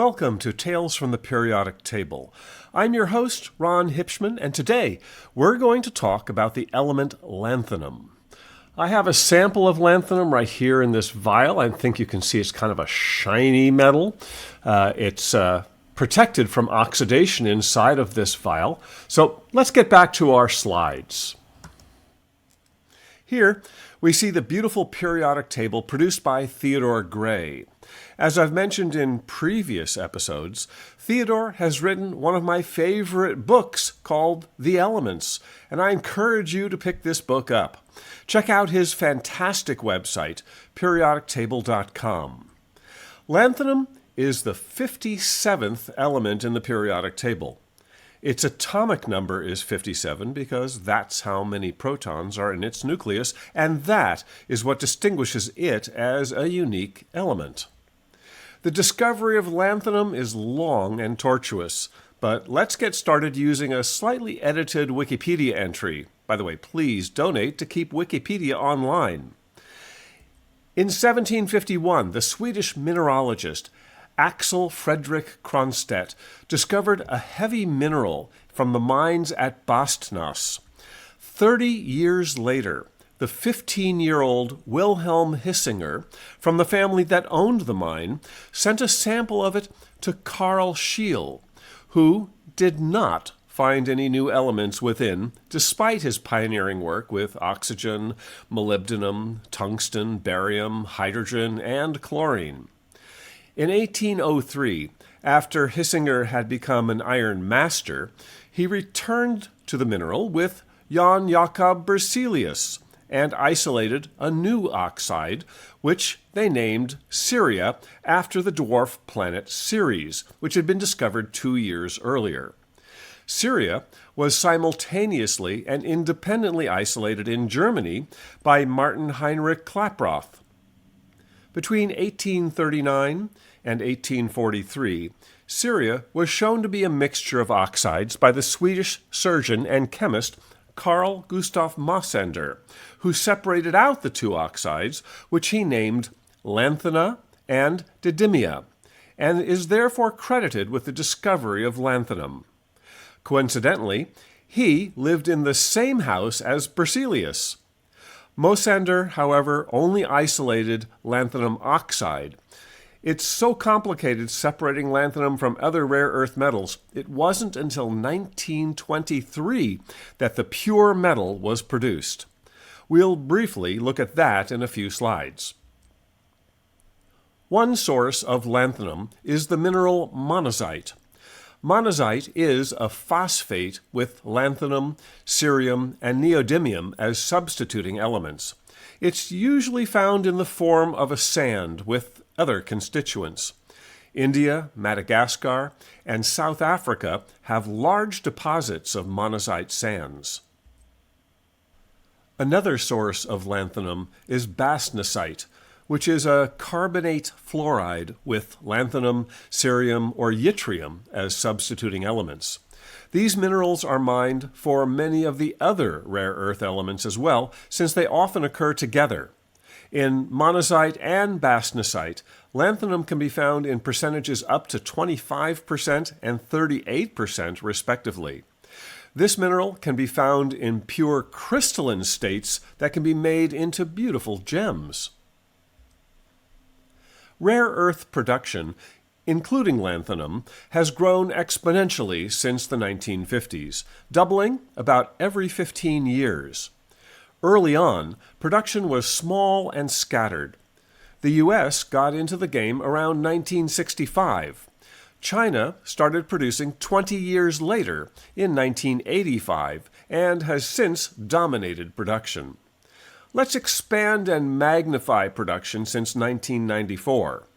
Welcome to Tales from the Periodic Table. I'm your host, Ron Hipschman, and today we're going to talk about the element lanthanum. I have a sample of lanthanum right here in this vial. I think you can see it's kind of a shiny metal. It's protected from oxidation inside of this vial. So let's get back to our slides. Here we see the beautiful periodic table produced by Theodore Gray. As I've mentioned in previous episodes, Theodore has written one of my favorite books called The Elements, and I encourage you to pick this book up. Check out his fantastic website, periodictable.com. Lanthanum is the 57th element in the periodic table. Its atomic number is 57 because that's how many protons are in its nucleus, and that is what distinguishes it as a unique element. The discovery of lanthanum is long and tortuous, but let's get started using a slightly edited Wikipedia entry. By the way, please donate to keep Wikipedia online. In 1751, the Swedish mineralogist Axel Fredrik Cronstedt discovered a heavy mineral from the mines at Bastnäs. 30 years later, the 15-year-old Wilhelm Hisinger, from the family that owned the mine, sent a sample of it to Carl Scheele, who did not find any new elements within, despite his pioneering work with oxygen, molybdenum, tungsten, barium, hydrogen, and chlorine. In 1803, after Hisinger had become an iron master, he returned to the mineral with Jan Jacob Berzelius and isolated a new oxide, which they named Syria after the dwarf planet Ceres, which had been discovered 2 years earlier. Syria was simultaneously and independently isolated in Germany by Martin Heinrich Klaproth. Between 1839 and 1843, Syria was shown to be a mixture of oxides by the Swedish surgeon and chemist Carl Gustav Mosander, who separated out the two oxides, which he named lanthana and didymia, and is therefore credited with the discovery of lanthanum. Coincidentally, he lived in the same house as Berzelius. Mosander, however, only isolated lanthanum oxide. It's so complicated separating lanthanum from other rare earth metals, it wasn't until 1923 that the pure metal was produced. We'll briefly look at that in a few slides. One source of lanthanum is the mineral monazite. Monazite is a phosphate with lanthanum, cerium, and neodymium as substituting elements. It's usually found in the form of a sand with other constituents. India, Madagascar, and South Africa have large deposits of monazite sands. Another source of lanthanum is bastnäsite, which is a carbonate fluoride with lanthanum, cerium, or yttrium as substituting elements. These minerals are mined for many of the other rare earth elements as well, since they often occur together. In monazite and bastnäsite, lanthanum can be found in percentages up to 25% and 38% respectively. This mineral can be found in pure crystalline states that can be made into beautiful gems. Rare earth production, including lanthanum, has grown exponentially since the 1950s, doubling about every 15 years. Early on, production was small and scattered. The U.S. got into the game around 1965. China started producing 20 years later, in 1985, and has since dominated production. Let's expand and magnify production since 1994.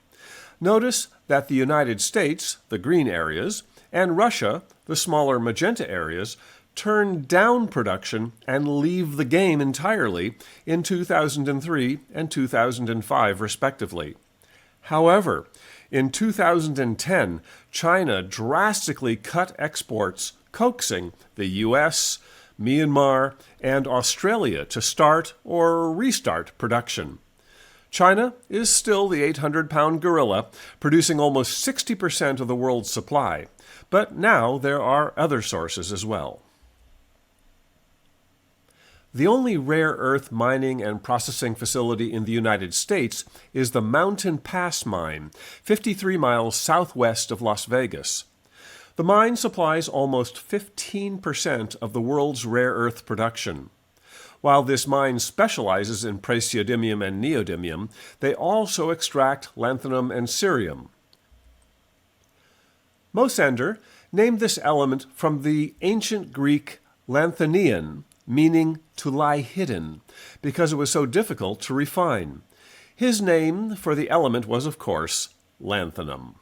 Notice that the United States, the green areas, and Russia, the smaller magenta areas, turn down production and leave the game entirely in 2003 and 2005, respectively. However, in 2010, China drastically cut exports, coaxing the U.S., Myanmar, and Australia to start or restart production. China is still the 800-pound gorilla, producing almost 60% of the world's supply, but now there are other sources as well. The only rare earth mining and processing facility in the United States is the Mountain Pass Mine, 53 miles southwest of Las Vegas. The mine supplies almost 15% of the world's rare earth production. While this mine specializes in praseodymium and neodymium, they also extract lanthanum and cerium. Mosander named this element from the ancient Greek lanthanion, meaning to lie hidden, because it was so difficult to refine. His name for the element was, of course, lanthanum.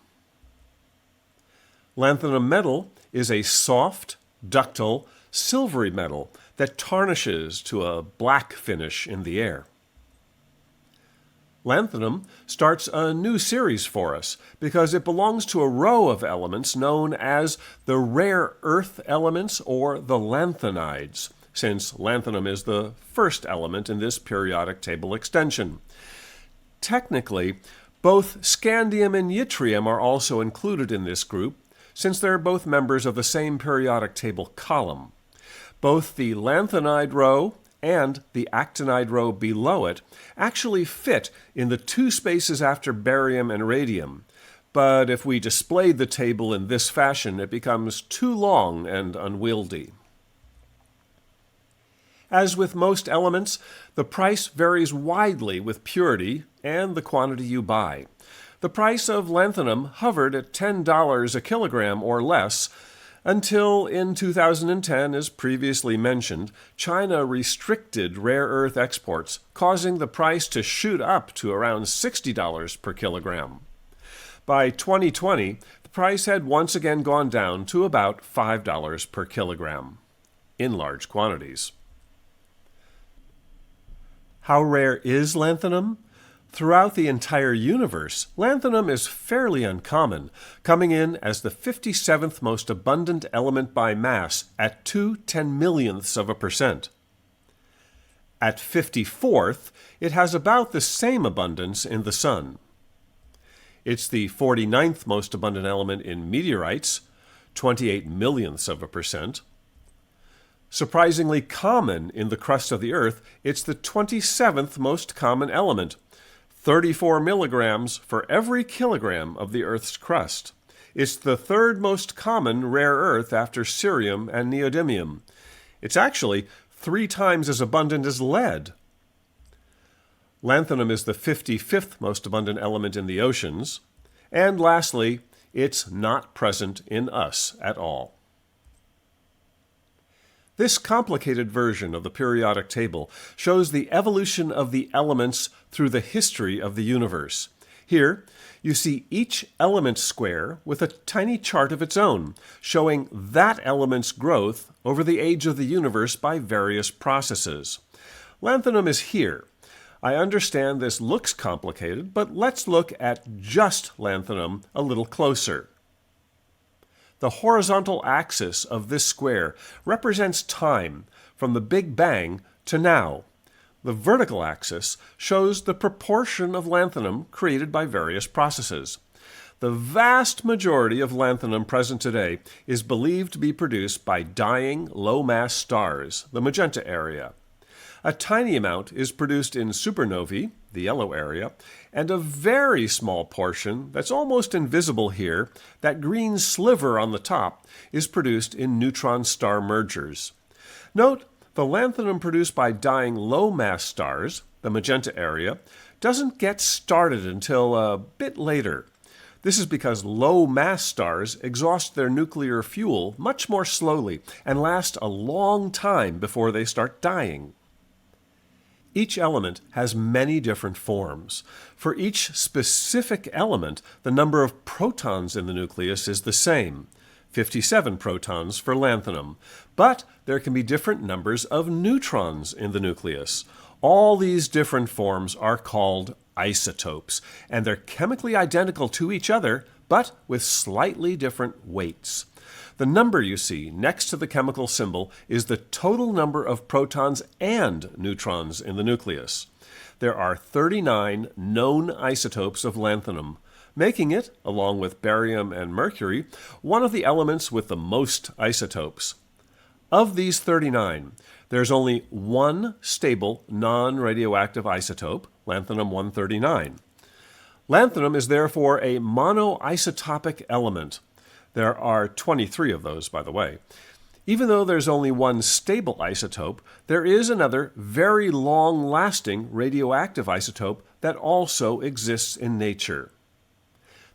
Lanthanum metal is a soft, ductile, silvery metal that tarnishes to a black finish in the air. Lanthanum starts a new series for us because it belongs to a row of elements known as the rare earth elements or the lanthanides, since lanthanum is the first element in this periodic table extension. Technically, both scandium and yttrium are also included in this group, since they're both members of the same periodic table column. Both the lanthanide row and the actinide row below it actually fit in the two spaces after barium and radium, but if we displayed the table in this fashion, it becomes too long and unwieldy. As with most elements, the price varies widely with purity and the quantity you buy. The price of lanthanum hovered at $10 a kilogram or less until in 2010, as previously mentioned, China restricted rare earth exports, causing the price to shoot up to around $60 per kilogram. By 2020, the price had once again gone down to about $5 per kilogram, in large quantities. How rare is lanthanum? Throughout the entire universe, lanthanum is fairly uncommon, coming in as the 57th most abundant element by mass at 0.2%. At 54th, it has about the same abundance in the Sun. It's the 49th most abundant element in meteorites, 0.28%. Surprisingly common in the crust of the Earth, it's the 27th most common element, 34 milligrams for every kilogram of the Earth's crust. It's the third most common rare earth after cerium and neodymium. It's actually 3 times as abundant as lead. Lanthanum is the 55th most abundant element in the oceans. And lastly, it's not present in us at all. This complicated version of the periodic table shows the evolution of the elements through the history of the universe. Here, you see each element square with a tiny chart of its own, showing that element's growth over the age of the universe by various processes. Lanthanum is here. I understand this looks complicated, but let's look at just lanthanum a little closer. The horizontal axis of this square represents time from the Big Bang to now. The vertical axis shows the proportion of lanthanum created by various processes. The vast majority of lanthanum present today is believed to be produced by dying low-mass stars, the magenta area. A tiny amount is produced in supernovae, the yellow area, and a very small portion that's almost invisible here, that green sliver on the top, is produced in neutron star mergers. Note, the lanthanum produced by dying low-mass stars, the magenta area, doesn't get started until a bit later. This is because low-mass stars exhaust their nuclear fuel much more slowly and last a long time before they start dying. Each element has many different forms. For each specific element, the number of protons in the nucleus is the same, 57 protons for lanthanum, but there can be different numbers of neutrons in the nucleus. All these different forms are called isotopes, and they're chemically identical to each other, but with slightly different weights. The number you see next to the chemical symbol is the total number of protons and neutrons in the nucleus. There are 39 known isotopes of lanthanum, making it, along with barium and mercury, one of the elements with the most isotopes. Of these 39, there's only one stable non-radioactive isotope, lanthanum-139. Lanthanum is therefore a monoisotopic element. There are 23 of those, by the way. Even though there's only one stable isotope, there is another very long-lasting radioactive isotope that also exists in nature.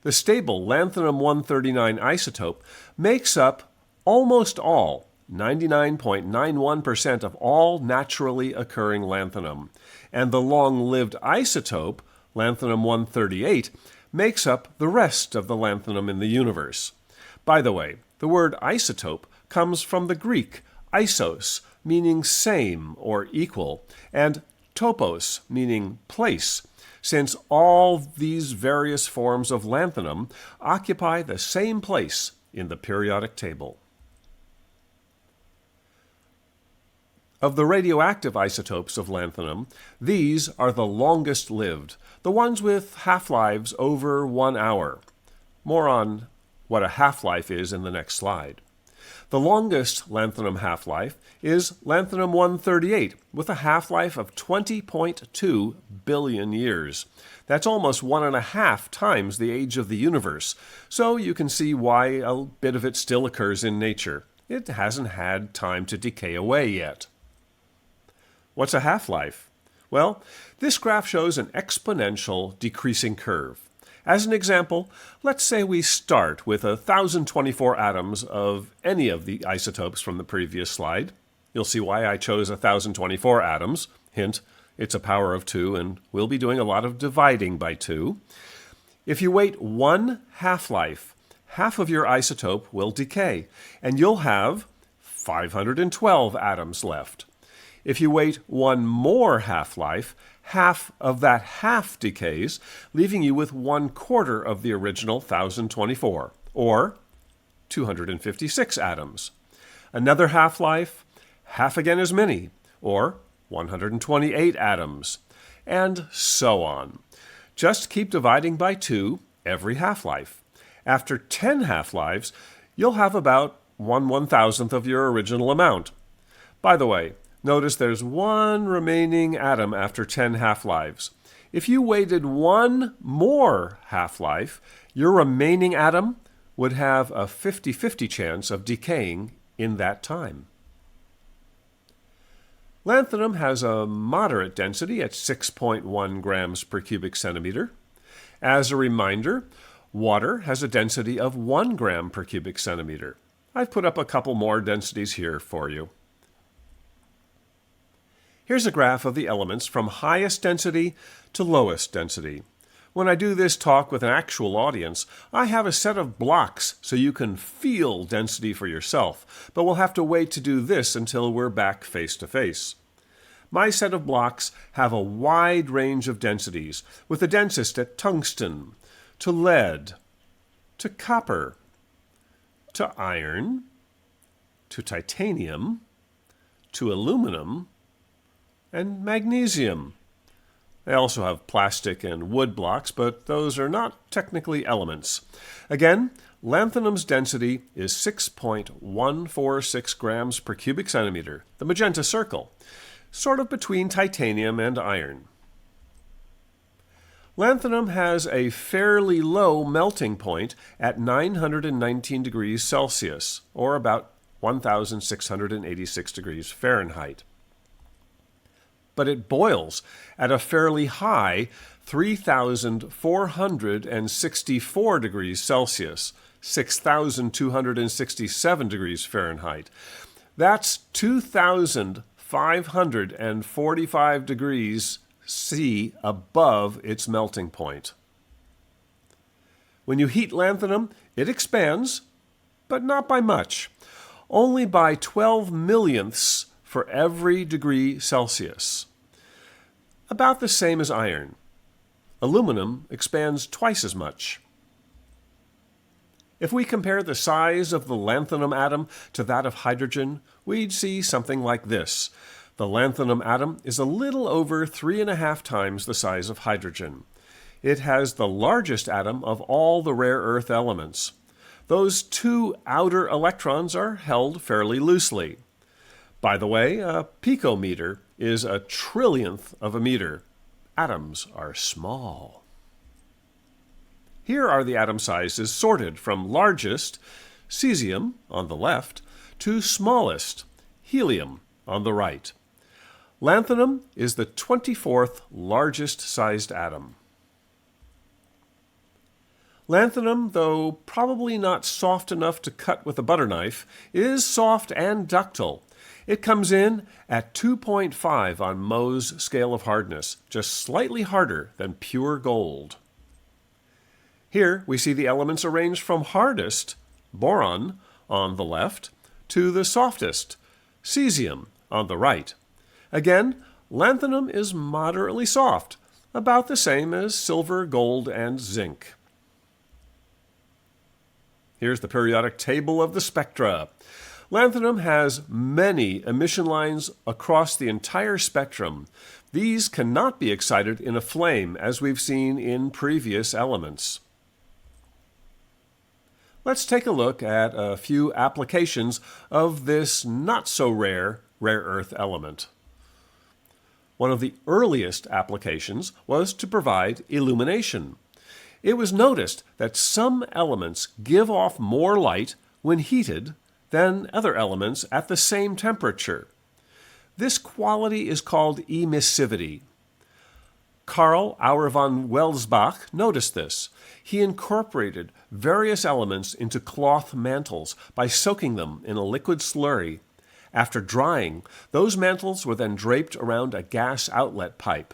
The stable lanthanum-139 isotope makes up almost all, 99.91% of all naturally occurring lanthanum, and the long-lived isotope, lanthanum-138, makes up the rest of the lanthanum in the universe. By the way, the word isotope comes from the Greek isos, meaning same or equal, and topos, meaning place, since all these various forms of lanthanum occupy the same place in the periodic table. Of the radioactive isotopes of lanthanum, these are the longest lived, the ones with half-lives over 1 hour. More on what a half-life is in the next slide. The longest lanthanum half-life is lanthanum-138, with a half-life of 20.2 billion years. That's almost 1.5 times the age of the universe, so you can see why a bit of it still occurs in nature. It hasn't had time to decay away yet. What's a half-life? Well, this graph shows an exponential decreasing curve. As an example, let's say we start with 1,024 atoms of any of the isotopes from the previous slide. You'll see why I chose 1,024 atoms. Hint, it's a power of 2, and we'll be doing a lot of dividing by 2. If you wait one half-life, half of your isotope will decay, and you'll have 512 atoms left. If you wait one more half-life, half of that half decays, leaving you with 1/4 of the original 1,024, or 256 atoms. Another half-life, half again as many, or 128 atoms, and so on. Just keep dividing by 2 every half-life. After 10 half-lives, you'll have about 1/1000th of your original amount. By the way, notice there's one remaining atom after 10 half-lives. If you waited one more half-life, your remaining atom would have a 50-50 chance of decaying in that time. Lanthanum has a moderate density at 6.1 grams per cubic centimeter. As a reminder, water has a density of 1 gram per cubic centimeter. I've put up a couple more densities here for you. Here's a graph of the elements from highest density to lowest density. When I do this talk with an actual audience, I have a set of blocks so you can feel density for yourself, but we'll have to wait to do this until we're back face to face. My set of blocks have a wide range of densities, with the densest at tungsten, to lead, to copper, to iron, to titanium, to aluminum, and magnesium. They also have plastic and wood blocks, but those are not technically elements. Again, lanthanum's density is 6.146 grams per cubic centimeter, the magenta circle, sort of between titanium and iron. Lanthanum has a fairly low melting point at 919 degrees Celsius, or about 1,686 degrees Fahrenheit. But it boils at a fairly high 3,464 degrees Celsius, 6,267 degrees Fahrenheit. That's 2,545 degrees C above its melting point. When you heat lanthanum, it expands, but not by much, only by 12 millionths for every degree Celsius. About the same as iron. Aluminum expands twice as much. If we compare the size of the lanthanum atom to that of hydrogen, we'd see something like this. The lanthanum atom is a little over 3.5 times the size of hydrogen. It has the largest atom of all the rare earth elements. Those two outer electrons are held fairly loosely. By the way, a picometer is a trillionth of a meter. Atoms are small. Here are the atom sizes sorted from largest, cesium, on the left, to smallest, helium, on the right. Lanthanum is the 24th largest sized atom. Lanthanum, though probably not soft enough to cut with a butter knife, is soft and ductile. It comes in at 2.5 on Mohs scale of hardness, just slightly harder than pure gold. Here we see the elements arranged from hardest, boron, on the left, to the softest, cesium, on the right. Again, lanthanum is moderately soft, about the same as silver, gold, and zinc. Here's the periodic table of the spectra. Lanthanum has many emission lines across the entire spectrum. These cannot be excited in a flame, as we've seen in previous elements. Let's take a look at a few applications of this not-so-rare rare earth element. One of the earliest applications was to provide illumination. It was noticed that some elements give off more light when heated than other elements at the same temperature. This quality is called emissivity. Karl Auer von Welsbach noticed this. He incorporated various elements into cloth mantles by soaking them in a liquid slurry. After drying, those mantles were then draped around a gas outlet pipe.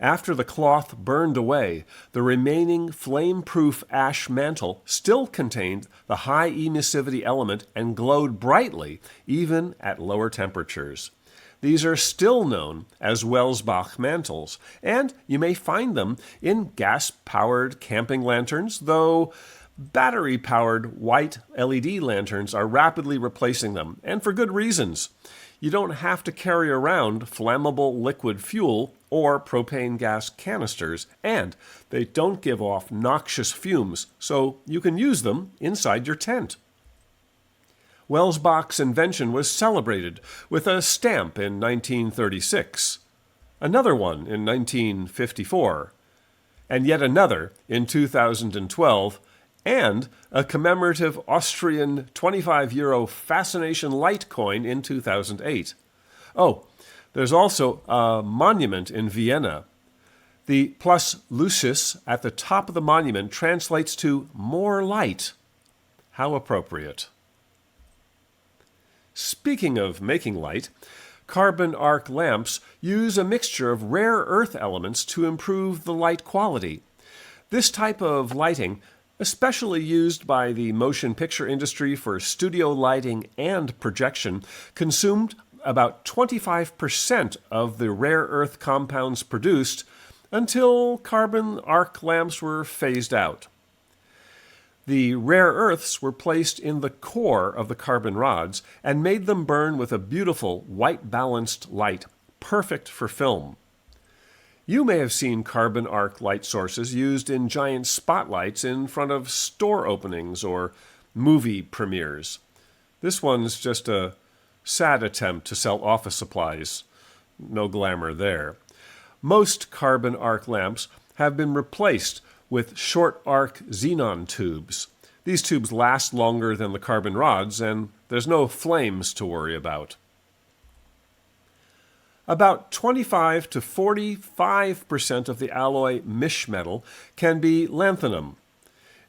After the cloth burned away, the remaining flame-proof ash mantle still contained the high emissivity element and glowed brightly even at lower temperatures. These are still known as Welsbach mantles, and you may find them in gas-powered camping lanterns, though battery-powered white LED lanterns are rapidly replacing them, and for good reasons. You don't have to carry around flammable liquid fuel or propane gas canisters, and they don't give off noxious fumes, so you can use them inside your tent. Welsbach's invention was celebrated with a stamp in 1936, another one in 1954, and yet another in 2012, and a commemorative Austrian 25 euro Fascination Light coin in 2008. Oh, there's also a monument in Vienna. The plus lucis at the top of the monument translates to more light. How appropriate. Speaking of making light, carbon arc lamps use a mixture of rare earth elements to improve the light quality. This type of lighting, especially used by the motion picture industry for studio lighting and projection, consumed about 25% of the rare earth compounds produced until carbon arc lamps were phased out. The rare earths were placed in the core of the carbon rods and made them burn with a beautiful white-balanced light, perfect for film. You may have seen carbon arc light sources used in giant spotlights in front of store openings or movie premieres. This one's just a sad attempt to sell office supplies. No glamour there. Most carbon arc lamps have been replaced with short arc xenon tubes. These tubes last longer than the carbon rods, and there's no flames to worry about. About 25 to 45% of the alloy Mischmetal can be lanthanum.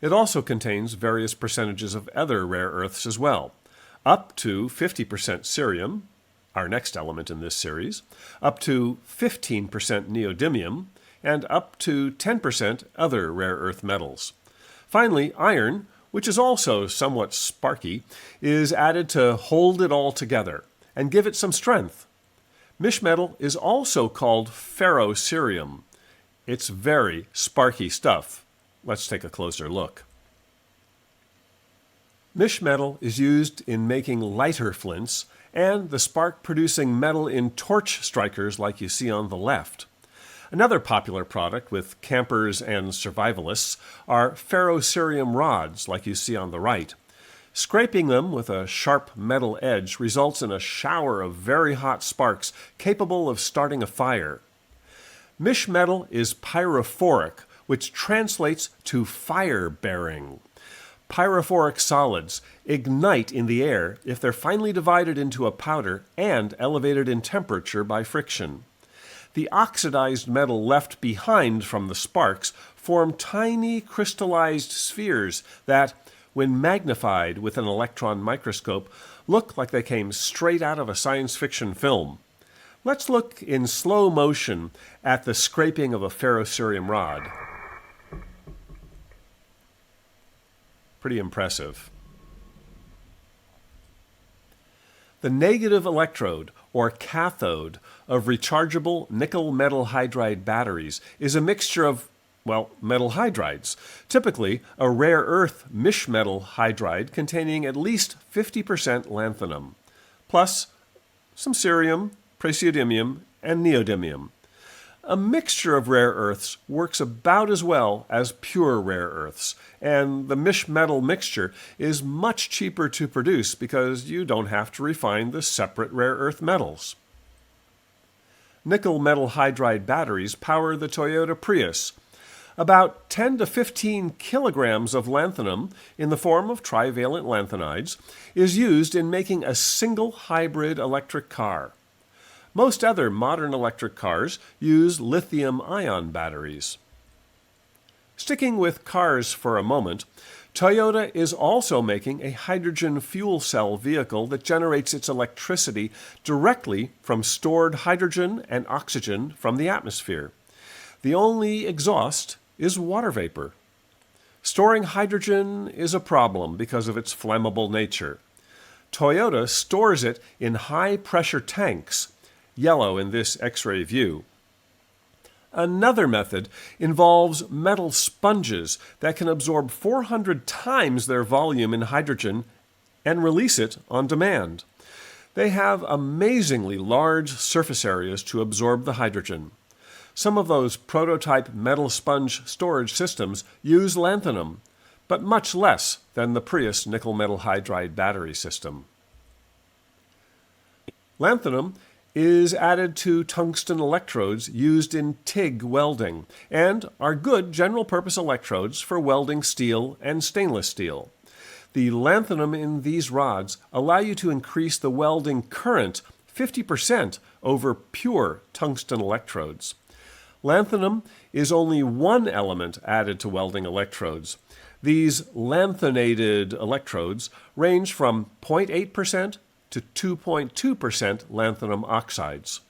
It also contains various percentages of other rare earths as well, up to 50% cerium, our next element in this series, up to 15% neodymium, and up to 10% other rare earth metals. Finally, iron, which is also somewhat sparky, is added to hold it all together and give it some strength. Mischmetal is also called ferrocerium. It's very sparky stuff. Let's take a closer look. Mischmetal is used in making lighter flints and the spark-producing metal in torch strikers like you see on the left. Another popular product with campers and survivalists are ferrocerium rods like you see on the right. Scraping them with a sharp metal edge results in a shower of very hot sparks capable of starting a fire. Mischmetal is pyrophoric, which translates to fire-bearing. Pyrophoric solids ignite in the air if they're finely divided into a powder and elevated in temperature by friction. The oxidized metal left behind from the sparks form tiny crystallized spheres that, when magnified with an electron microscope, look like they came straight out of a science fiction film. Let's look in slow motion at the scraping of a ferrocerium rod. Pretty impressive. The negative electrode, or cathode, of rechargeable nickel metal hydride batteries is a mixture of, metal hydrides, typically a rare earth Mischmetal hydride containing at least 50% lanthanum, plus some cerium, praseodymium, and neodymium. A mixture of rare earths works about as well as pure rare earths, and the Mischmetal mixture is much cheaper to produce because you don't have to refine the separate rare earth metals. Nickel metal hydride batteries power the Toyota Prius. About 10 to 15 kilograms of lanthanum, in the form of trivalent lanthanides, is used in making a single hybrid electric car. Most other modern electric cars use lithium-ion batteries. Sticking with cars for a moment, Toyota is also making a hydrogen fuel cell vehicle that generates its electricity directly from stored hydrogen and oxygen from the atmosphere. The only exhaust is water vapor. Storing hydrogen is a problem because of its flammable nature. Toyota stores it in high-pressure tanks, yellow in this X-ray view. Another method involves metal sponges that can absorb 400 times their volume in hydrogen and release it on demand. They have amazingly large surface areas to absorb the hydrogen. Some of those prototype metal sponge storage systems use lanthanum, but much less than the Prius nickel metal hydride battery system. Lanthanum is added to tungsten electrodes used in TIG welding and are good general-purpose electrodes for welding steel and stainless steel. The lanthanum in these rods allow you to increase the welding current 50% over pure tungsten electrodes. Lanthanum is only one element added to welding electrodes. These lanthanated electrodes range from 0.8% to 2.2% lanthanum oxides.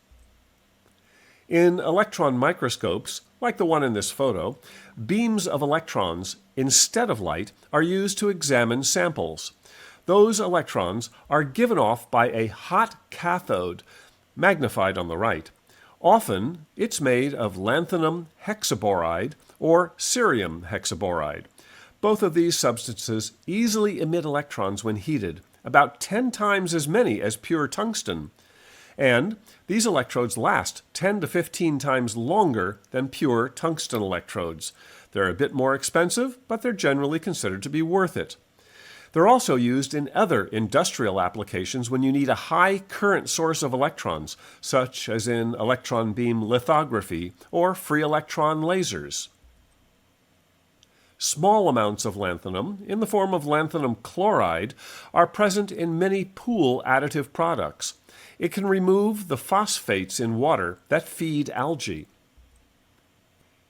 In electron microscopes, like the one in this photo, beams of electrons instead of light are used to examine samples. Those electrons are given off by a hot cathode, magnified on the right. Often, it's made of lanthanum hexaboride or cerium hexaboride. Both of these substances easily emit electrons when heated, about 10 times as many as pure tungsten. And these electrodes last 10 to 15 times longer than pure tungsten electrodes. They're a bit more expensive, but they're generally considered to be worth it. They're also used in other industrial applications when you need a high current source of electrons, such as in electron beam lithography or free electron lasers. Small amounts of lanthanum, in the form of lanthanum chloride, are present in many pool additive products. It can remove the phosphates in water that feed algae.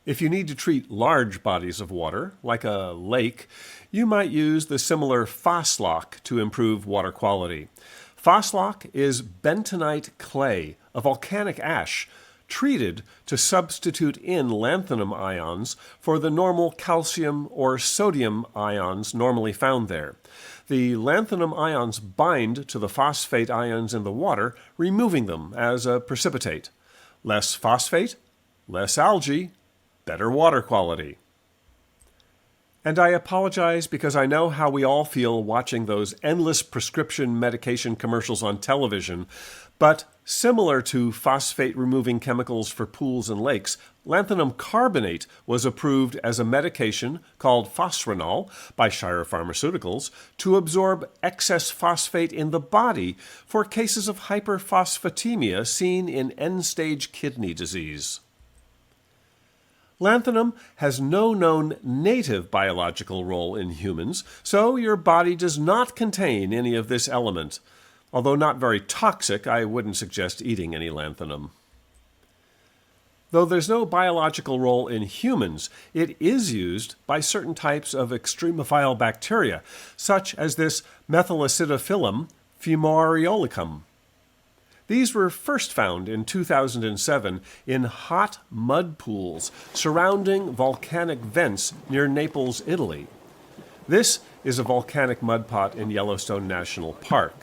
If you need to treat large bodies of water, like a lake, you might use the similar Phoslock to improve water quality. Phoslock is bentonite clay, a volcanic ash, treated to substitute in lanthanum ions for the normal calcium or sodium ions normally found there. The lanthanum ions bind to the phosphate ions in the water, removing them as a precipitate. Less phosphate, less algae, better water quality. And I apologize because I know how we all feel watching those endless prescription medication commercials on television, but similar to phosphate-removing chemicals for pools and lakes, lanthanum carbonate was approved as a medication called Phosrenol by Shire Pharmaceuticals to absorb excess phosphate in the body for cases of hyperphosphatemia seen in end-stage kidney disease. Lanthanum has no known native biological role in humans, so your body does not contain any of this element. Although not very toxic, I wouldn't suggest eating any lanthanum. Though there's no biological role in humans, it is used by certain types of extremophile bacteria, such as this methylacidophyllum fumariolicum. These were first found in 2007 in hot mud pools surrounding volcanic vents near Naples, Italy. This is a volcanic mud pot in Yellowstone National Park.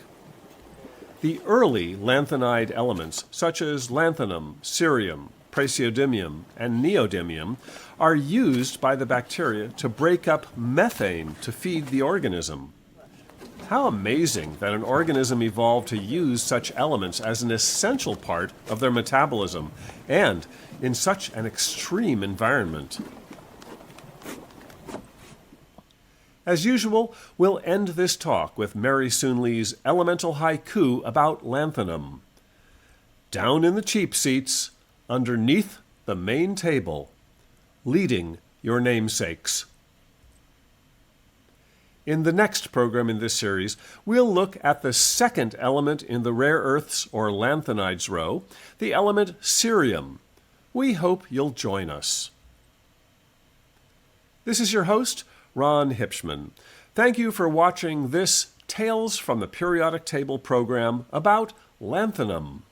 The early lanthanide elements, such as lanthanum, cerium, praseodymium, and neodymium, are used by the bacteria to break up methane to feed the organism. How amazing that an organism evolved to use such elements as an essential part of their metabolism, and in such an extreme environment. As usual, we'll end this talk with Mary Soonley's elemental haiku about lanthanum. Down in the cheap seats, underneath the main table, leading your namesakes. In the next program in this series, we'll look at the second element in the rare earths or lanthanides row, the element cerium. We hope you'll join us. This is your host, Ron Hipschman. Thank you for watching this Tales from the Periodic Table program about lanthanum.